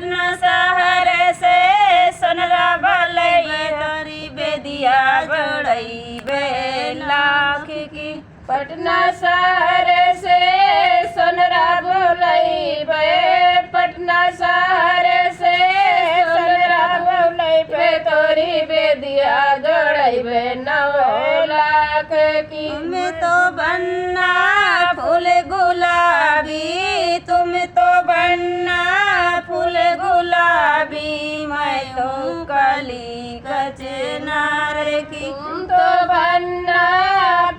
पटना शहर से सोनरा बोलैबे तोरी बेदिया जोड़ैबे लाख की। पटना शहर से सोनरा बोलैबे पटना शहर से सोनरा बोलैबे तोरी बेदिया जोड़ैबे 9 लाख की। तुम तो बनना फूल गुलाबी तुम तो बनना फूल गुलाबी मैं तो कली कचनार की। तुम तो बनना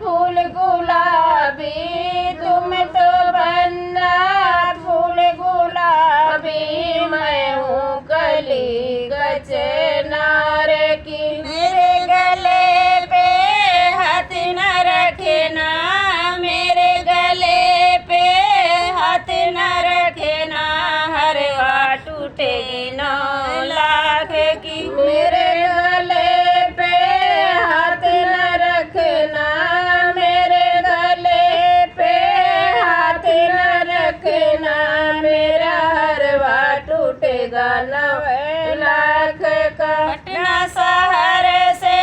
फूल गुलाबी तुम तो बनना फूल गुलाबी मैं हूँ कली कचनार की। मेरे गले पे हाथ न रखना मेरे गले पे हाथ न रखना हरवा टूटेगी 9 लाख की। मेरे गले पे हाथ न रखना मेरे गले पे हाथ न रखना मेरा हरवा टूटेगा 9 लाख का। पटना शहर से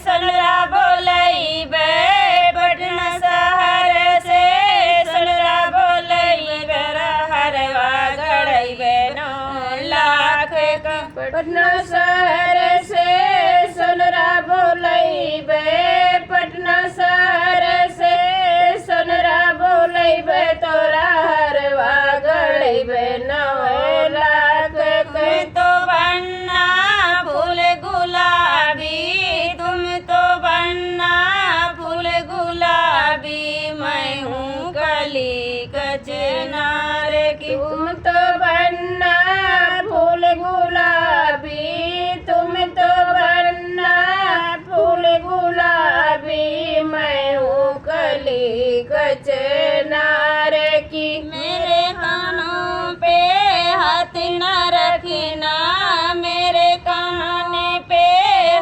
सोनरा बोलैबे पटना शहर से सोनरा बोलैबे हरवा गड़ैबे 9 लाख का। पटना शहर से सोनरा बोलैबे पटना शहर से सोनरा बोलैबे तोरा हरवा गड़ैबे 9 लाख के। तुम तो बनना फूल गुलाबी तुम तो बनना फूल गुलाबी मैं हूँ कली कचनार की। तुम तो बनना फूल गुलाबी तुम तो बनना फूल गुलाबी मैं हूँ कली कचनार की। मेरे कानों पे हाथ न रखना मेरे कान पे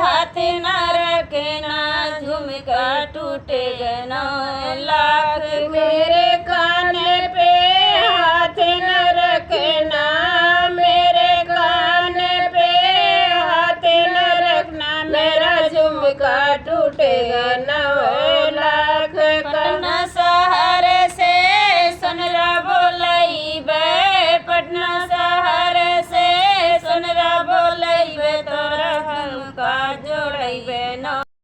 हाथ न रखना झुमका टूटेगा 9 लाख